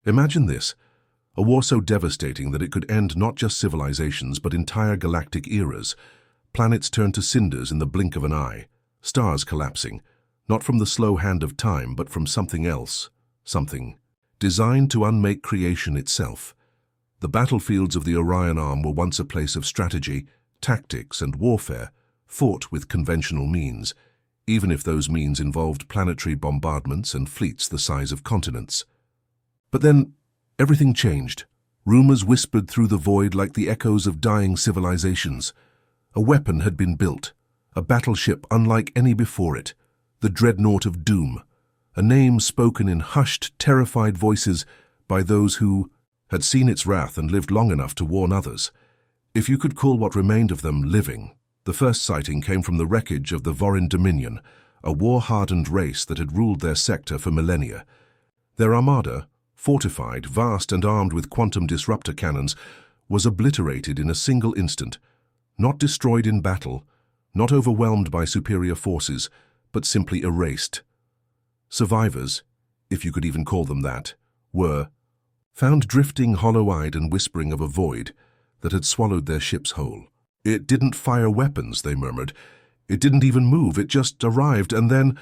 Imagine this, a war so devastating that it could end not just civilizations but entire galactic eras. Planets turned to cinders in the blink of an eye, stars collapsing, not from the slow hand of time but from something else, something designed to unmake creation itself. The battlefields of the Orion Arm were once a place of strategy, tactics, and warfare, fought with conventional means, even if those means involved planetary bombardments and fleets the size of continents. But then, everything changed. Rumors whispered through the void like the echoes of dying civilizations. A weapon had been built, a battleship unlike any before it, the Dreadnought of Doom, a name spoken in hushed, terrified voices by those who had seen its wrath and lived long enough to warn others. If you could call what remained of them living, the first sighting came from the wreckage of the Vorin Dominion, a war-hardened race that had ruled their sector for millennia. Their armada, fortified, vast and armed with quantum disruptor cannons, was obliterated in a single instant, not destroyed in battle, not overwhelmed by superior forces, but simply erased. Survivors, if you could even call them that, were found drifting hollow-eyed and whispering of a void that had swallowed their ships whole. It didn't fire weapons, they murmured. It didn't even move, it just arrived, and then...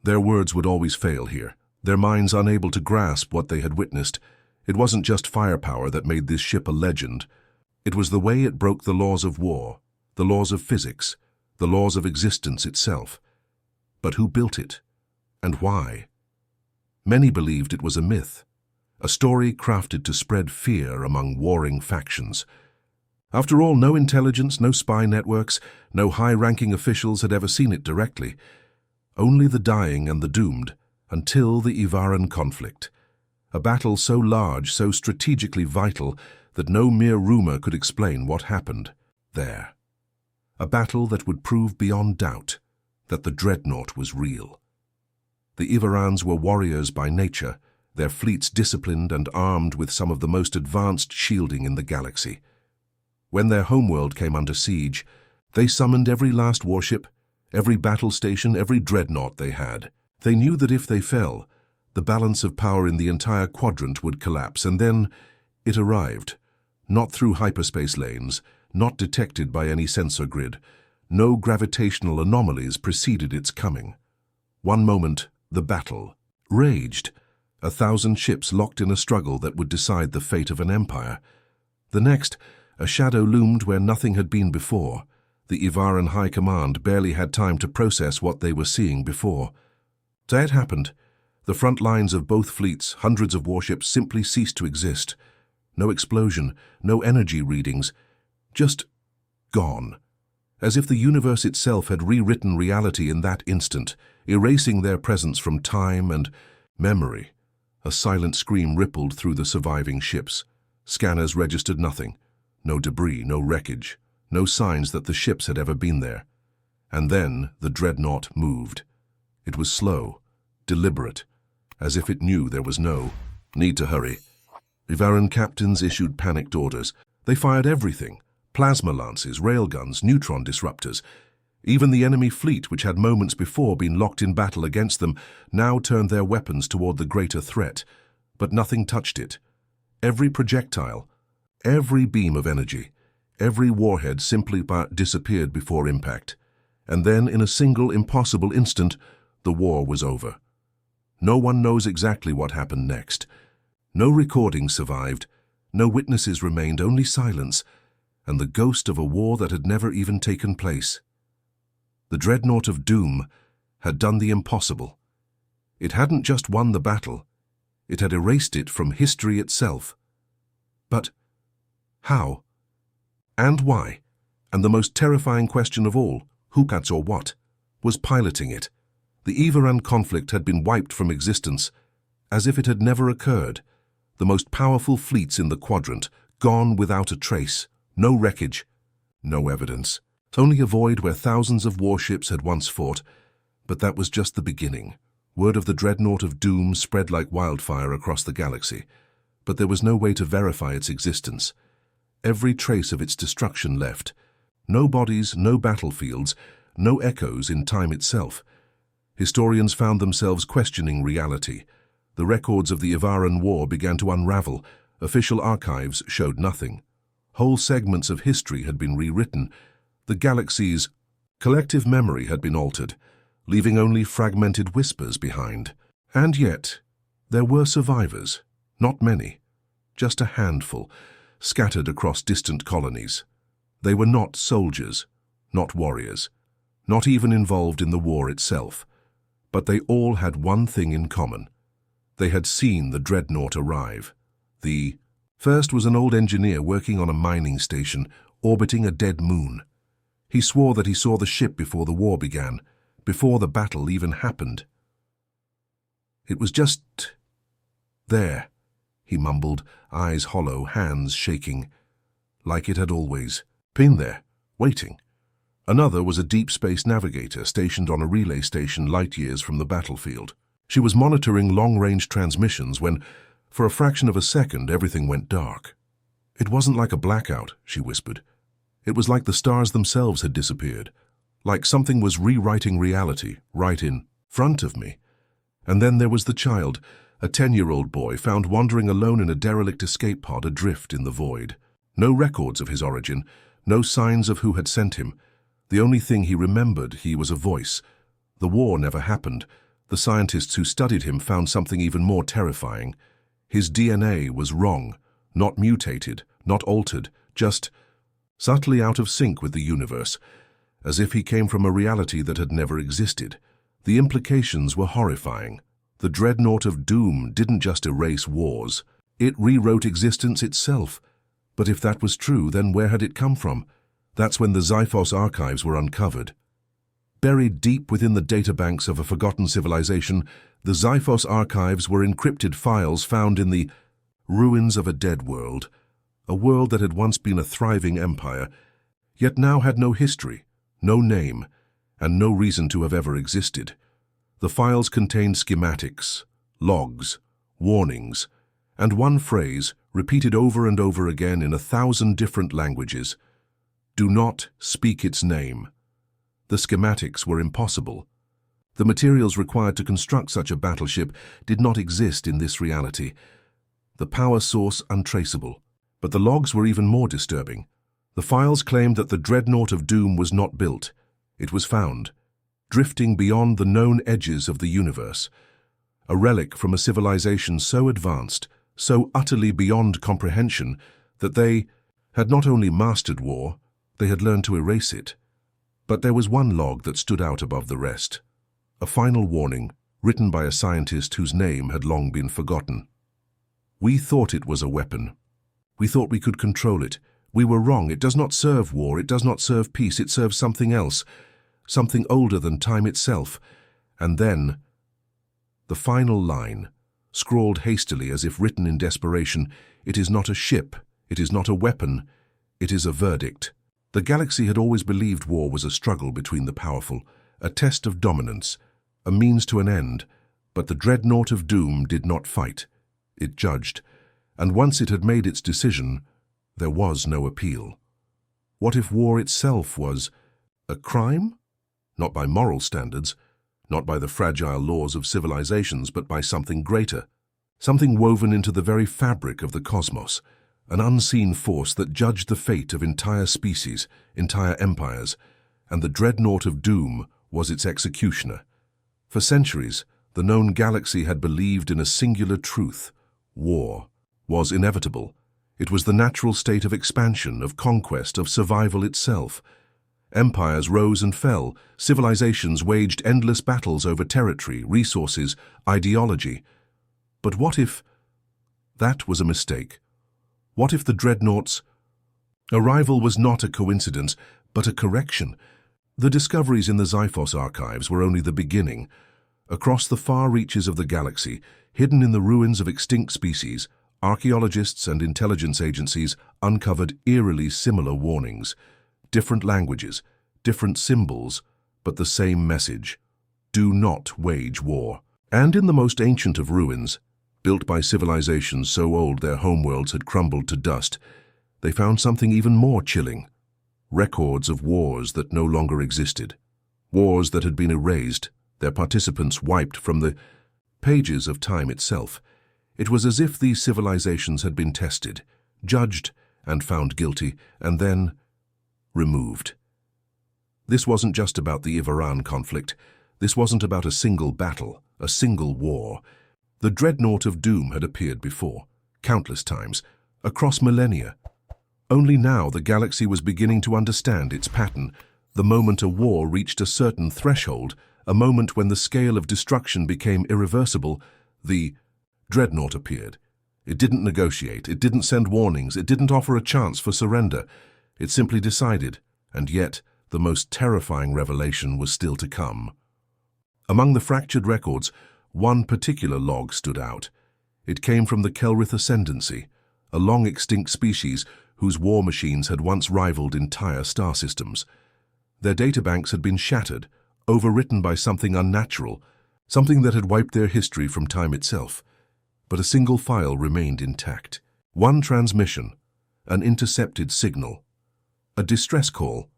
Their words would always fail here, their minds unable to grasp what they had witnessed. It wasn't just firepower that made this ship a legend. It was the way it broke the laws of war, the laws of physics, the laws of existence itself. But who built it? And why? Many believed it was a myth, a story crafted to spread fear among warring factions. After all, no intelligence, no spy networks, no high-ranking officials had ever seen it directly. Only the dying and the doomed, until the Ivaran conflict. A battle so large, so strategically vital, that no mere rumor could explain what happened there. A battle that would prove beyond doubt that the Dreadnought was real. The Ivarans were warriors by nature, their fleets disciplined and armed with some of the most advanced shielding in the galaxy. When their homeworld came under siege, they summoned every last warship, every battle station, every dreadnought they had. They knew that if they fell, the balance of power in the entire quadrant would collapse, and then it arrived, not through hyperspace lanes, not detected by any sensor grid. No gravitational anomalies preceded its coming. One moment, the battle raged, 1,000 ships locked in a struggle that would decide the fate of an empire. The next, a shadow loomed where nothing had been before. The Ivaran High Command barely had time to process what they were seeing before. So it happened. The front lines of both fleets, hundreds of warships, simply ceased to exist. No explosion, no energy readings, just gone. As if the universe itself had rewritten reality in that instant, erasing their presence from time and memory. A silent scream rippled through the surviving ships. Scanners registered nothing. No debris, no wreckage, no signs that the ships had ever been there. And then the Dreadnought moved. It was slow, deliberate, as if it knew there was no need to hurry. Ivaran captains issued panicked orders. They fired everything: plasma lances, railguns, neutron disruptors. Even the enemy fleet, which had moments before been locked in battle against them, now turned their weapons toward the greater threat. But nothing touched it. Every projectile, every beam of energy, every warhead simply disappeared before impact. And then, in a single impossible instant, the war was over. No one knows exactly what happened next. No recordings survived, no witnesses remained, only silence, and the ghost of a war that had never even taken place. The Dreadnought of Doom had done the impossible. It hadn't just won the battle, it had erased it from history itself. But how? And why? And the most terrifying question of all, who or what was piloting it? The Ivaran conflict had been wiped from existence, as if it had never occurred. The most powerful fleets in the quadrant, gone without a trace. No wreckage, no evidence. Only a void where thousands of warships had once fought. But that was just the beginning. Word of the Dreadnought of Doom spread like wildfire across the galaxy. But there was no way to verify its existence. Every trace of its destruction left. No bodies, no battlefields, no echoes in time itself. Historians found themselves questioning reality. The records of the Ivaran War began to unravel. Official archives showed nothing. Whole segments of history had been rewritten. The galaxy's collective memory had been altered, leaving only fragmented whispers behind. And yet, there were survivors. Not many. Just a handful, scattered across distant colonies. They were not soldiers, not warriors, not even involved in the war itself. But they all had one thing in common. They had seen the Dreadnought arrive. The first was an old engineer working on a mining station, orbiting a dead moon. He swore that he saw the ship before the war began, before the battle even happened. It was just there, he mumbled, eyes hollow, hands shaking. Like it had always been there, waiting. Another was a deep space navigator stationed on a relay station light years from the battlefield. She was monitoring long-range transmissions when, for a fraction of a second, everything went dark. It wasn't like a blackout, she whispered. It was like the stars themselves had disappeared, like something was rewriting reality right in front of me. And then there was the child, a 10-year-old boy found wandering alone in a derelict escape pod adrift in the void. No records of his origin, no signs of who had sent him. The only thing he remembered, he was a voice. The war never happened. The scientists who studied him found something even more terrifying. His DNA was wrong, not mutated, not altered, just subtly out of sync with the universe, as if he came from a reality that had never existed. The implications were horrifying. The Dreadnought of Doom didn't just erase wars. It rewrote existence itself. But if that was true, then where had it come from? That's when the Xiphos archives were uncovered. Buried deep within the databanks of a forgotten civilization, the Xiphos archives were encrypted files found in the ruins of a dead world, a world that had once been a thriving empire, yet now had no history, no name, and no reason to have ever existed. The files contained schematics, logs, warnings, and one phrase, repeated over and over again in 1,000 different languages: "Do not speak its name." The schematics were impossible. The materials required to construct such a battleship did not exist in this reality. The power source untraceable. But the logs were even more disturbing. The files claimed that the Dreadnought of Doom was not built. It was found, drifting beyond the known edges of the universe. A relic from a civilization so advanced, so utterly beyond comprehension, that they had not only mastered war, they had learned to erase it. But there was one log that stood out above the rest. A final warning, written by a scientist whose name had long been forgotten. "We thought it was a weapon. We thought we could control it. We were wrong. It does not serve war. It does not serve peace. It serves something else, something older than time itself." And then, the final line, scrawled hastily as if written in desperation: "It is not a ship. It is not a weapon. It is a verdict." The galaxy had always believed war was a struggle between the powerful, a test of dominance, a means to an end, but the Dreadnought of Doom did not fight. It judged, and once it had made its decision, there was no appeal. What if war itself was a crime? Not by moral standards, not by the fragile laws of civilizations, but by something greater, something woven into the very fabric of the cosmos, an unseen force that judged the fate of entire species, entire empires, and the Dreadnought of Doom was its executioner. For centuries, the known galaxy had believed in a singular truth: war was inevitable. It was the natural state of expansion, of conquest, of survival itself. Empires rose and fell, civilizations waged endless battles over territory, resources, ideology. But what if that was a mistake? What if the Dreadnought's arrival was not a coincidence, but a correction? The discoveries in the Xiphos archives were only the beginning. Across the far reaches of the galaxy, hidden in the ruins of extinct species, archaeologists and intelligence agencies uncovered eerily similar warnings. Different languages, different symbols, but the same message: do not wage war. And in the most ancient of ruins, built by civilizations so old their homeworlds had crumbled to dust, they found something even more chilling: records of wars that no longer existed. Wars that had been erased, their participants wiped from the pages of time itself. It was as if these civilizations had been tested, judged, and found guilty, and then removed. This wasn't just about the Iran conflict. This wasn't about a single battle, a single war. The Dreadnought of Doom had appeared before, countless times, across millennia. Only now the galaxy was beginning to understand its pattern. The moment a war reached a certain threshold, a moment when the scale of destruction became irreversible, the Dreadnought appeared. It didn't negotiate, it didn't send warnings, it didn't offer a chance for surrender. It simply decided, and yet the most terrifying revelation was still to come. Among the fractured records, one particular log stood out. It came from the Kelrith Ascendancy, a long-extinct species whose war machines had once rivaled entire star systems. Their databanks had been shattered, overwritten by something unnatural, something that had wiped their history from time itself. But a single file remained intact. One transmission, an intercepted signal, a distress call.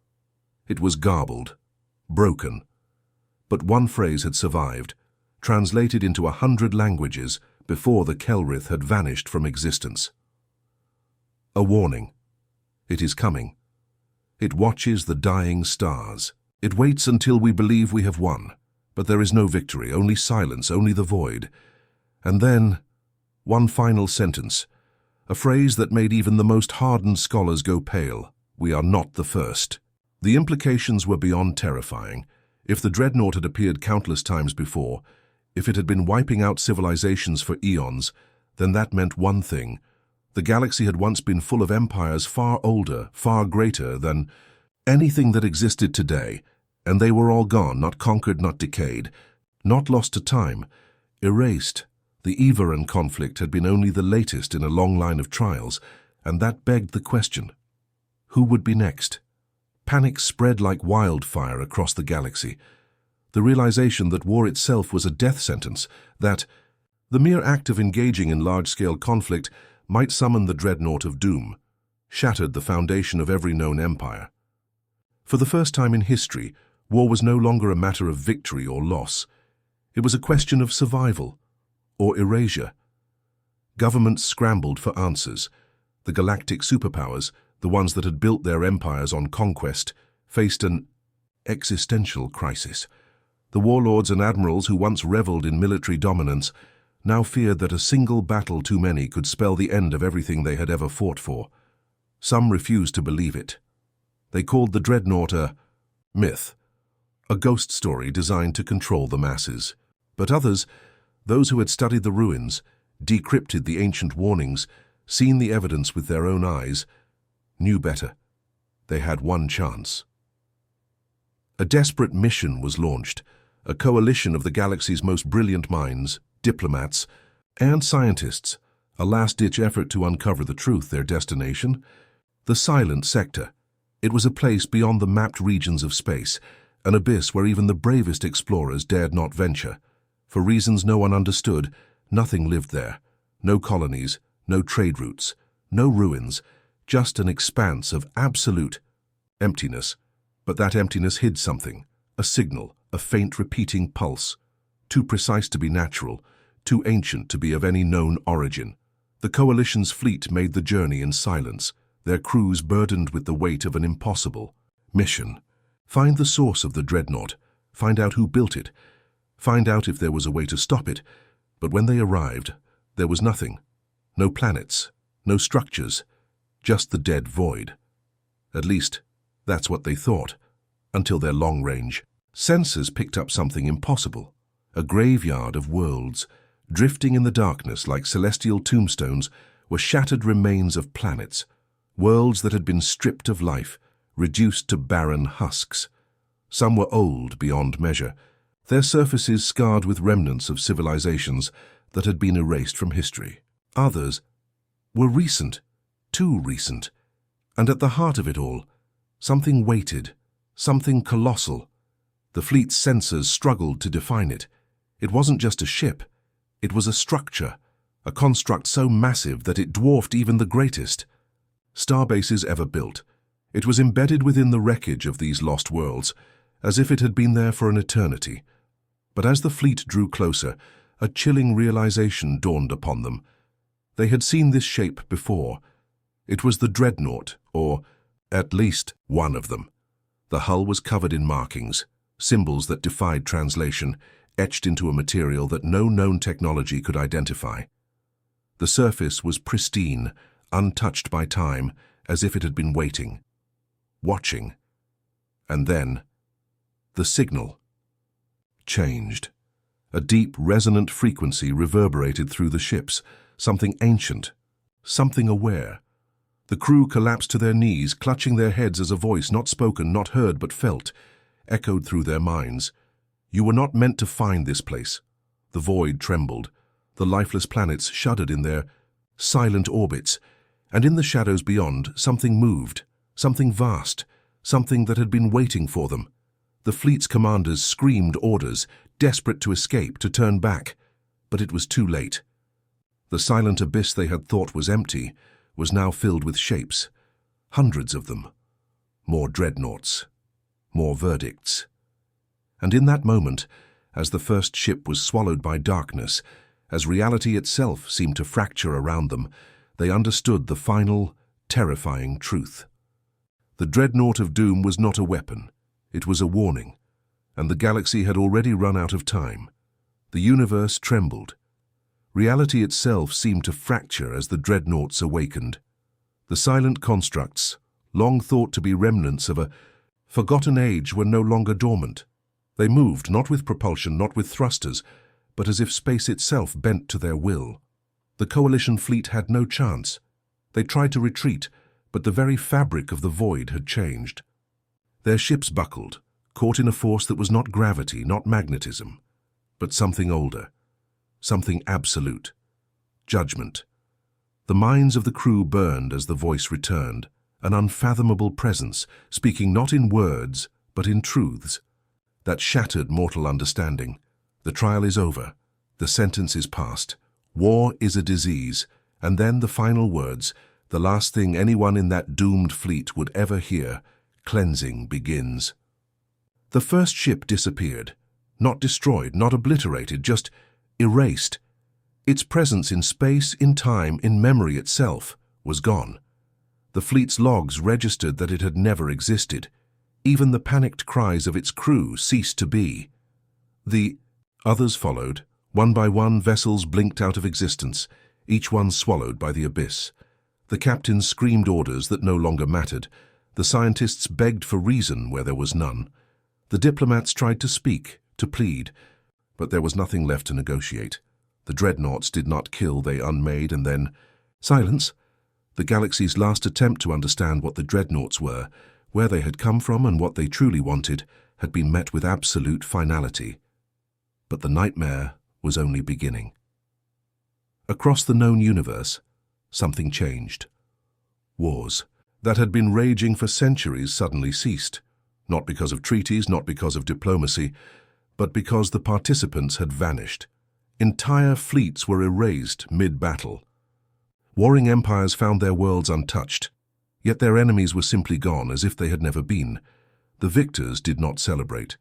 It was garbled, broken. But one phrase had survived, translated into 100 languages before the Kelrith had vanished from existence. A warning. It is coming. It watches the dying stars. It waits until we believe we have won. But there is no victory, only silence, only the void. And then, one final sentence, a phrase that made even the most hardened scholars go pale. We are not the first. The implications were beyond terrifying. If the Dreadnought had appeared countless times before, if it had been wiping out civilizations for eons, then that meant one thing. The galaxy had once been full of empires far older, far greater than anything that existed today, and they were all gone, not conquered, not decayed, not lost to time, erased. The Iran conflict had been only the latest in a long line of trials, and that begged the question: who would be next? Panic spread like wildfire across the galaxy. The realization that war itself was a death sentence, that the mere act of engaging in large-scale conflict might summon the Dreadnought of Doom, shattered the foundation of every known empire. For the first time in history, war was no longer a matter of victory or loss. It was a question of survival or erasure. Governments scrambled for answers. The galactic superpowers, the ones that had built their empires on conquest, faced an existential crisis. The warlords and admirals who once reveled in military dominance now feared that a single battle too many could spell the end of everything they had ever fought for. Some refused to believe it. They called the Dreadnought a myth, a ghost story designed to control the masses. But others, those who had studied the ruins, decrypted the ancient warnings, seen the evidence with their own eyes, knew better. They had one chance. A desperate mission was launched, a coalition of the galaxy's most brilliant minds, diplomats, and scientists, a last-ditch effort to uncover the truth. Their destination? The Silent Sector. It was a place beyond the mapped regions of space, an abyss where even the bravest explorers dared not venture. For reasons no one understood, nothing lived there. No colonies, no trade routes, no ruins, just an expanse of absolute emptiness. But that emptiness hid something, a signal, a faint repeating pulse, too precise to be natural, too ancient to be of any known origin. The coalition's fleet made the journey in silence, their crews burdened with the weight of an impossible mission. Find the source of the Dreadnought, find out who built it, find out if there was a way to stop it. But when they arrived, there was nothing. No planets, no structures, just the dead void. At least, that's what they thought, until their long-range sensors picked up something impossible. A graveyard of worlds, drifting in the darkness like celestial tombstones, were shattered remains of planets, worlds that had been stripped of life, reduced to barren husks. Some were old beyond measure, their surfaces scarred with remnants of civilizations that had been erased from history. Others were recent, too recent, and at the heart of it all, something waited, something colossal. The fleet's sensors struggled to define it. It wasn't just a ship, it was a structure, a construct so massive that it dwarfed even the greatest starbases ever built. It was embedded within the wreckage of these lost worlds, as if it had been there for an eternity. But as the fleet drew closer, a chilling realization dawned upon them. They had seen this shape before. It was the Dreadnought, or at least one of them. The hull was covered in markings, symbols that defied translation, etched into a material that no known technology could identify. The surface was pristine, untouched by time, as if it had been waiting, watching. And then, the signal changed. A deep, resonant frequency reverberated through the ships, something ancient, something aware. The crew collapsed to their knees, clutching their heads as a voice, not spoken, not heard, but felt, echoed through their minds. You were not meant to find this place. The void trembled. The lifeless planets shuddered in their silent orbits, and in the shadows beyond, something moved, something vast, something that had been waiting for them. The fleet's commanders screamed orders, desperate to escape, to turn back, but it was too late. The silent abyss they had thought was empty was now filled with shapes, hundreds of them. More dreadnoughts, more verdicts. And in that moment, as the first ship was swallowed by darkness, as reality itself seemed to fracture around them, they understood the final, terrifying truth. The Dreadnought of Doom was not a weapon. It was a warning, and the galaxy had already run out of time. The universe trembled. Reality itself seemed to fracture as the dreadnoughts awakened. The silent constructs, long thought to be remnants of a forgotten age, were no longer dormant. They moved, not with propulsion, not with thrusters, but as if space itself bent to their will. The coalition fleet had no chance. They tried to retreat, but the very fabric of the void had changed. Their ships buckled, caught in a force that was not gravity, not magnetism, but something older, something absolute. Judgment. The minds of the crew burned as the voice returned, an unfathomable presence, speaking not in words, but in truths, that shattered mortal understanding. The trial is over. The sentence is passed. War is a disease. And then the final words, the last thing anyone in that doomed fleet would ever hear: cleansing begins. The first ship disappeared. Not destroyed, not obliterated, just erased. Its presence in space, in time, in memory itself, was gone. The fleet's logs registered that it had never existed. Even the panicked cries of its crew ceased to be. The others followed. One by one, vessels blinked out of existence, each one swallowed by the abyss. The captains screamed orders that no longer mattered. The scientists begged for reason where there was none. The diplomats tried to speak, to plead, but there was nothing left to negotiate. The dreadnoughts did not kill, they unmade, and then silence. The galaxy's last attempt to understand what the dreadnoughts were, where they had come from and what they truly wanted, had been met with absolute finality. But the nightmare was only beginning. Across the known universe, something changed. Wars that had been raging for centuries suddenly ceased, not because of treaties, not because of diplomacy, but because the participants had vanished. Entire fleets were erased mid-battle. Warring empires found their worlds untouched, yet their enemies were simply gone as if they had never been. The victors did not celebrate,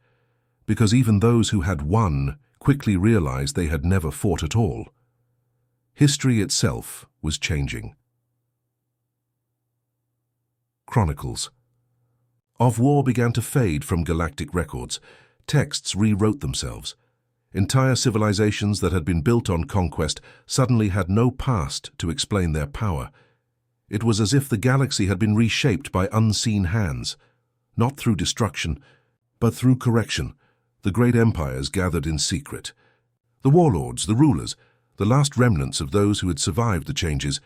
because even those who had won quickly realized they had never fought at all. History itself was changing. Chronicles of war began to fade from galactic records. Texts rewrote themselves. Entire civilizations that had been built on conquest suddenly had no past to explain their power. It was as if the galaxy had been reshaped by unseen hands, not through destruction, but through correction. The great empires gathered in secret. The warlords, the rulers, the last remnants of those who had survived the changes,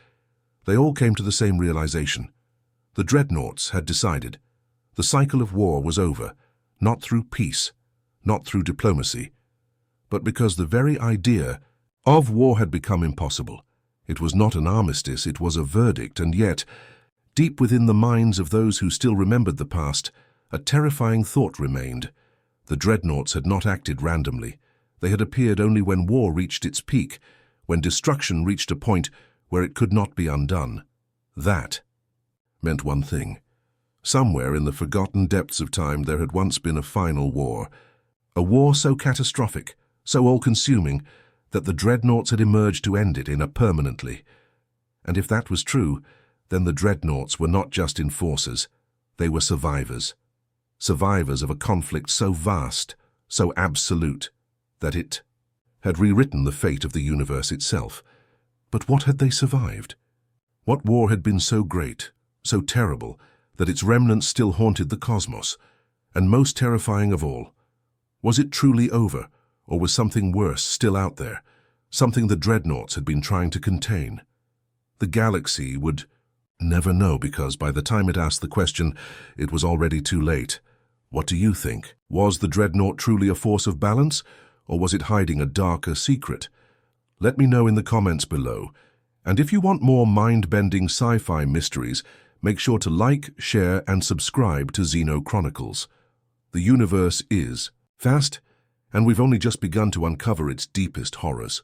they all came to the same realization. The dreadnoughts had decided. The cycle of war was over, not through peace, not through diplomacy, but because the very idea of war had become impossible. It was not an armistice, it was a verdict, and yet, deep within the minds of those who still remembered the past, a terrifying thought remained. The dreadnoughts had not acted randomly. They had appeared only when war reached its peak, when destruction reached a point where it could not be undone. That meant one thing. Somewhere in the forgotten depths of time there had once been a final war. A war so catastrophic, so all-consuming, that the Dreadnoughts had emerged to end it permanently. And if that was true, then the Dreadnoughts were not just enforcers, they were survivors. Survivors of a conflict so vast, so absolute, that it had rewritten the fate of the universe itself. But what had they survived? What war had been so great, so terrible, that its remnants still haunted the cosmos? And most terrifying of all, was it truly over, or was something worse still out there, something the Dreadnoughts had been trying to contain? The galaxy would never know, because by the time it asked the question, it was already too late. What do you think? Was the Dreadnought truly a force of balance, or was it hiding a darker secret? Let me know in the comments below. And if you want more mind-bending sci-fi mysteries, make sure to like, share, and subscribe to XenoChronicles. The universe is vast, and we've only just begun to uncover its deepest horrors.